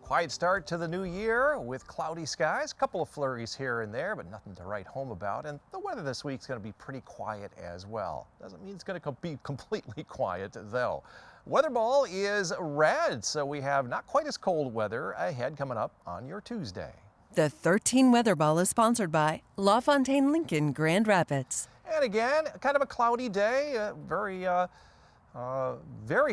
Quiet start to the new year with cloudy skies, a couple of flurries here and there, but nothing to write home about. And the weather this week is going to be pretty quiet as well. Doesn't mean it's going to be completely quiet though. Weather ball is red, so we have not quite as cold weather ahead coming up on your Tuesday. The 13 Weather Ball is sponsored by LaFontaine Lincoln Grand Rapids. And again, kind of a cloudy day, very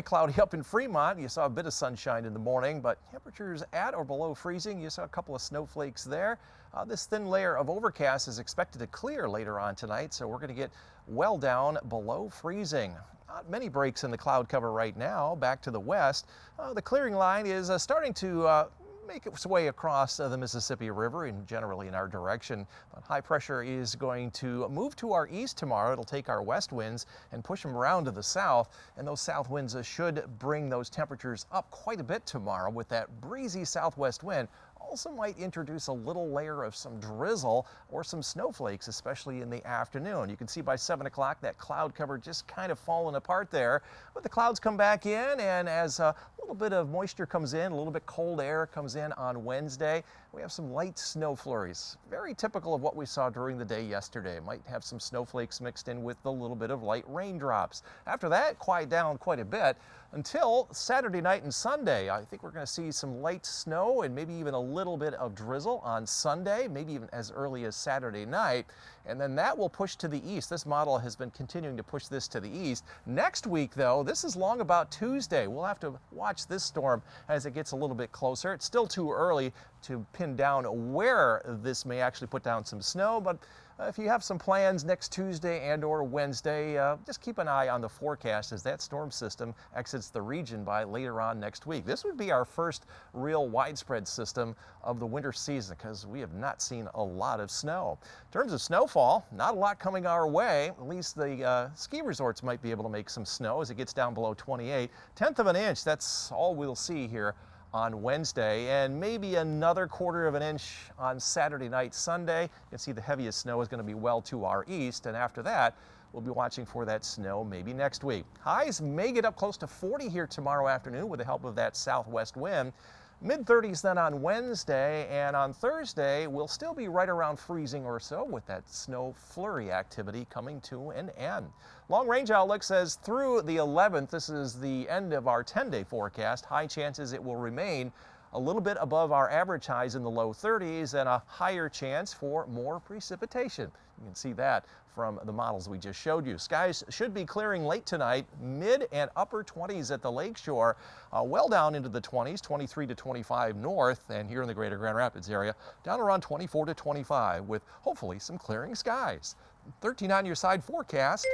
cloudy up in Fremont. You saw a bit of sunshine in the morning, but temperatures at or below freezing. You saw a couple of snowflakes there. This thin layer of overcast is expected to clear later on tonight, so we're going to get well down below freezing. Not many breaks in the cloud cover right now. Back to the west, the clearing line is starting to make its way across the Mississippi River and generally in our direction. But high pressure is going to move to our east tomorrow. It'll take our west winds and push them around to the south, and those south winds should bring those temperatures up quite a bit tomorrow with that breezy southwest wind. Also might introduce a little layer of some drizzle or some snowflakes, especially in the afternoon. You can see by 7 o'clock that cloud cover just kind of falling apart there. But the clouds come back in, and as a little bit of moisture comes in, a little bit cold air comes in on Wednesday, we have some light snow flurries. Very typical of what we saw during the day yesterday. Might have some snowflakes mixed in with a little bit of light raindrops. After that, quiet down quite a bit until Saturday night and Sunday. I think we're going to see some light snow and maybe even a little bit of drizzle on Sunday, maybe even as early as Saturday night. And then that will push to the east. This model has been continuing to push this to the east. Next week, though, this is long about Tuesday. We'll have to watch this storm as it gets a little bit closer. It's still too early to pin down where this may actually put down some snow, but if you have some plans next Tuesday and or Wednesday, just keep an eye on the forecast as that storm system exits the region by later on next week. This would be our first real widespread system of the winter season because we have not seen a lot of snow. In terms of snowfall, not a lot coming our way. At least the ski resorts might be able to make some snow as it gets down below 28. 1/10 of an inch, that's all we'll see here on Wednesday, and maybe another 1/4 of an inch on Saturday night, Sunday. You can see the heaviest snow is going to be well to our east, and after that, we'll be watching for that snow maybe next week. Highs may get up close to 40 here tomorrow afternoon with the help of that southwest wind. Mid-30s then on Wednesday, and on Thursday, we'll still be right around freezing or so with that snow flurry activity coming to an end. Long-range outlook says through the 11th, this is the end of our 10-day forecast. High chances it will remain a little bit above our average highs in the low 30s and a higher chance for more precipitation. You can see that from the models we just showed you. Skies should be clearing late tonight, mid and upper 20s at the lakeshore, well down into the 20s, 23 to 25 north, and here in the greater Grand Rapids area, down around 24 to 25 with hopefully some clearing skies. 13 on your side forecast.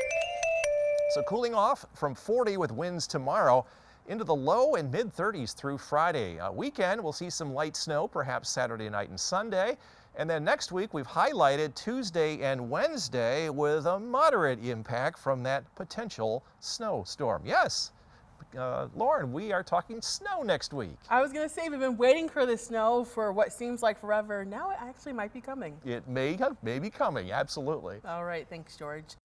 So cooling off from 40 with winds tomorrow into the low and mid 30s through Friday. Weekend, we'll see some light snow, perhaps Saturday night and Sunday. And then next week, we've highlighted Tuesday and Wednesday with a moderate impact from that potential snowstorm. Yes, Lauren, we are talking snow next week. I was going to say, we've been waiting for the snow for what seems like forever. Now it actually might be coming. It may be coming, absolutely. All right, thanks, George.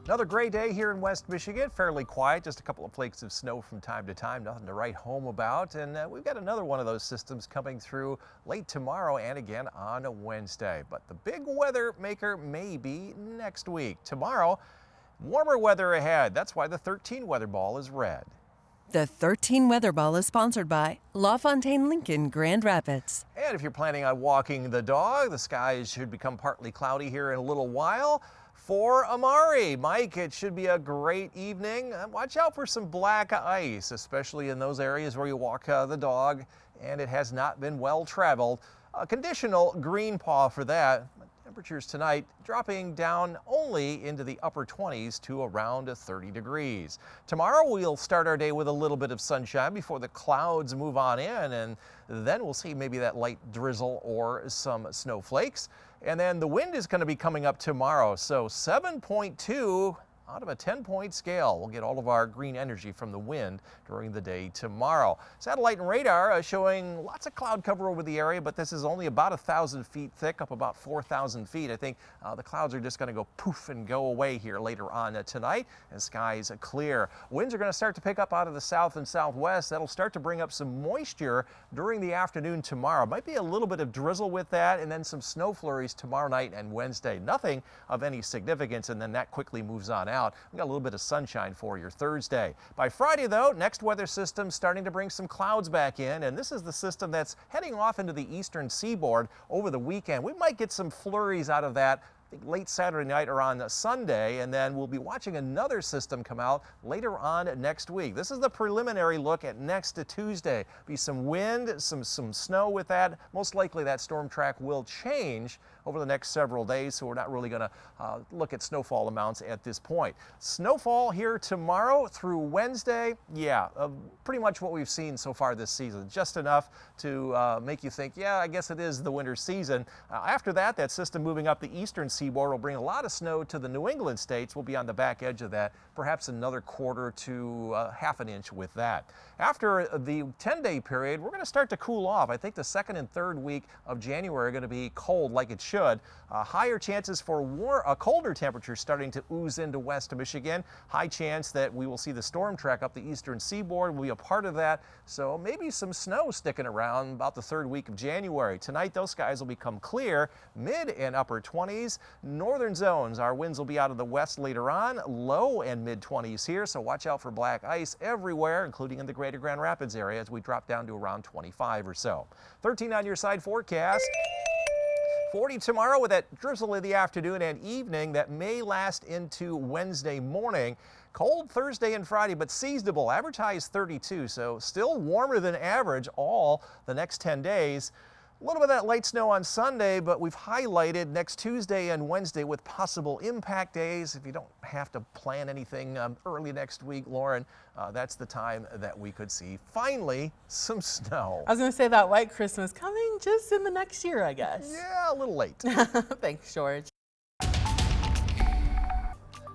Another gray day here in West Michigan, fairly quiet, just a couple of flakes of snow from time to time, nothing to write home about. And we've got another one of those systems coming through late tomorrow and again on a Wednesday. But the big weather maker may be next week. Tomorrow, warmer weather ahead. That's why the 13 weather ball is red. The 13 Weather Ball is sponsored by LaFontaine Lincoln Grand Rapids. And if you're planning on walking the dog, the skies should become partly cloudy here in a little while. For Amari, Mike, it should be a great evening. Watch out for some black ice, especially in those areas where you walk the dog and it has not been well traveled. A conditional green paw for that. Temperatures tonight dropping down only into the upper 20s to around 30 degrees. Tomorrow we'll start our day with a little bit of sunshine before the clouds move on in, and then we'll see maybe that light drizzle or some snowflakes. And then the wind is going to be coming up tomorrow, so 7.2 out of a 10-point scale. We'll get all of our green energy from the wind during the day tomorrow. Satellite and radar showing lots of cloud cover over the area, but this is only about 1,000 feet thick, up about 4,000 feet. I think the clouds are just going to go poof and go away here later on tonight, and skies clear. Winds are going to start to pick up out of the south and southwest. That'll start to bring up some moisture during the afternoon tomorrow. Might be a little bit of drizzle with that, and then some snow flurries tomorrow night and Wednesday. Nothing of any significance, and then that quickly moves on out. We got a little bit of sunshine for your Thursday. By Friday, though, next weather system starting to bring some clouds back in, and this is the system that's heading off into the eastern seaboard over the weekend. We might get some flurries out of that late Saturday night or on Sunday, and then we'll be watching another system come out later on next week. This is the preliminary look at next Tuesday. Be some wind, some snow with that. Most likely that storm track will change over the next several days, so we're not really going to look at snowfall amounts at this point. Snowfall here tomorrow through Wednesday, yeah, pretty much what we've seen so far this season. Just enough to make you think, yeah, I guess it is the winter season. After that, that system moving up the eastern seaboard will bring a lot of snow to the New England states. We'll be on the back edge of that, perhaps another quarter to half an inch with that. After the 10-day period, we're going to start to cool off. I think the second and third week of January are going to be cold like it should. Higher chances for colder temperatures starting to ooze into West Michigan. High chance that we will see the storm track up the eastern seaboard will be a part of that. So maybe some snow sticking around about the third week of January. Tonight, those skies will become clear, mid and upper 20s. Northern zones, our winds will be out of the west later on, low and mid 20s here. So watch out for black ice everywhere, including in the greater Grand Rapids area as we drop down to around 25 or so. 13 on your side forecast. 40 tomorrow with that drizzle in the afternoon and evening that may last into Wednesday morning. Cold Thursday and Friday, but seasonable. Average high is 32, so still warmer than average all the next 10 days. A little bit of that light snow on Sunday, but we've highlighted next Tuesday and Wednesday with possible impact days. If you don't have to plan anything early next week, Lauren, that's the time that we could see finally some snow. I was going to say that white Christmas coming just in the next year, I guess. Yeah, a little late. Thanks, George.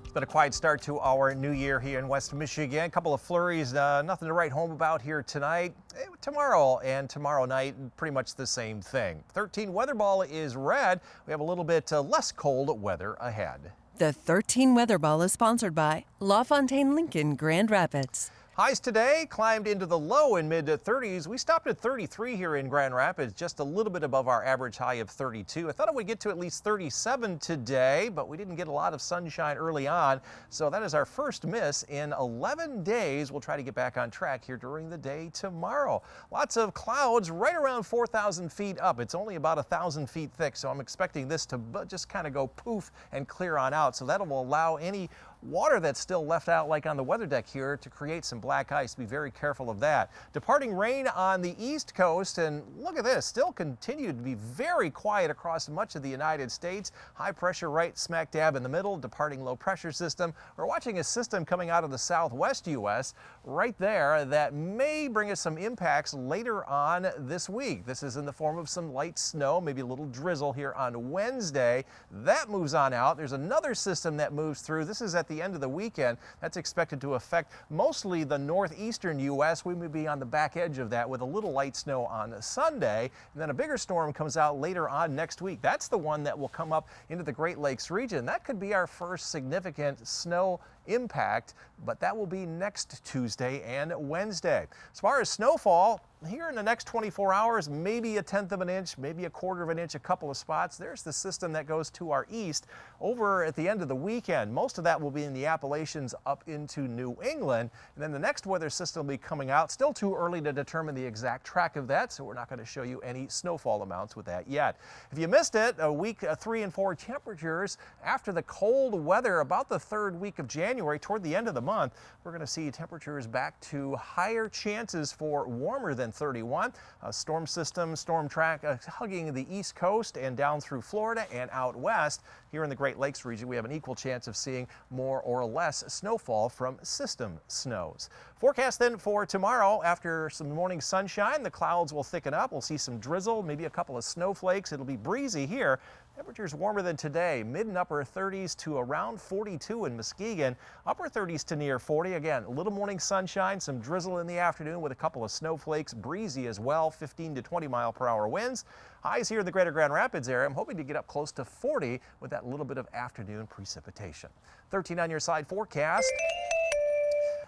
It's been a quiet start to our new year here in West Michigan. A couple of flurries, nothing to write home about here tonight. Tomorrow and tomorrow night, pretty much the same thing. 13 weather ball is red. We have a little bit less cold weather ahead. The 13 Weather Ball is sponsored by LaFontaine Lincoln Grand Rapids. Highs today climbed into the low and mid 30s. We stopped at 33 here in Grand Rapids, just a little bit above our average high of 32. I thought it would get to at least 37 today, but we didn't get a lot of sunshine early on. So that is our first miss in 11 days. We'll try to get back on track here during the day tomorrow. Lots of clouds right around 4,000 feet up. It's only about 1,000 feet thick, so I'm expecting this to just kind of go poof and clear on out. So that will allow any water that's still left out like on the weather deck here to create some black ice. Be very careful of that. Departing rain on the east coast, and look at this, still continue to be very quiet across much of the United States. High pressure right smack dab in the middle, departing low pressure system. We're watching a system coming out of the southwest U.S. right there that may bring us some impacts later on this week. This is in the form of some light snow, maybe a little drizzle here on Wednesday. That moves on out. There's another system that moves through. This is at the end of the weekend. That's expected to affect mostly the northeastern U.S. We may be on the back edge of that with a little light snow on Sunday, and then a bigger storm comes out later on next week. That's the one that will come up into the Great Lakes region. That could be our first significant snow impact, but that will be next Tuesday and Wednesday. As far as snowfall, here in the next 24 hours, maybe 1/10 of an inch, maybe 1/4 of an inch, a couple of spots. There's the system that goes to our east over at the end of the weekend. Most of that will be in the Appalachians up into New England. And then the next weather system will be coming out. Still too early to determine the exact track of that, so we're not going to show you any snowfall amounts with that yet. If you missed it, week 3 and 4 temperatures after the cold weather about the third week of January, toward the end of the month, we're going to see temperatures back to higher chances for warmer than 31. Storm system, storm track hugging the east coast and down through Florida and out west. Here in the Great Lakes region, we have an equal chance of seeing more or less snowfall from system snows. Forecast then for tomorrow, after some morning sunshine, the clouds will thicken up. We'll see some drizzle, maybe a couple of snowflakes. It'll be breezy here. Temperatures warmer than today, mid and upper 30s to around 42 in Muskegon, upper 30s to near 40. Again, a little morning sunshine, some drizzle in the afternoon with a couple of snowflakes, breezy as well, 15 to 20 mile-per-hour winds. Highs here in the greater Grand Rapids area. I'm hoping to get up close to 40 with that little bit of afternoon precipitation. 13 on your side forecast.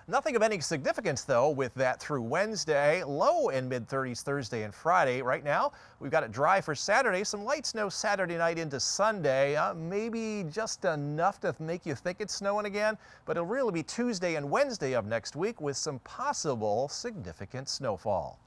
Nothing of any significance, though, with that through Wednesday. Low in mid-30s Thursday and Friday. Right now, we've got it dry for Saturday. Some light snow Saturday night into Sunday. Maybe just enough to make you think it's snowing again. But it'll really be Tuesday and Wednesday of next week with some possible significant snowfall.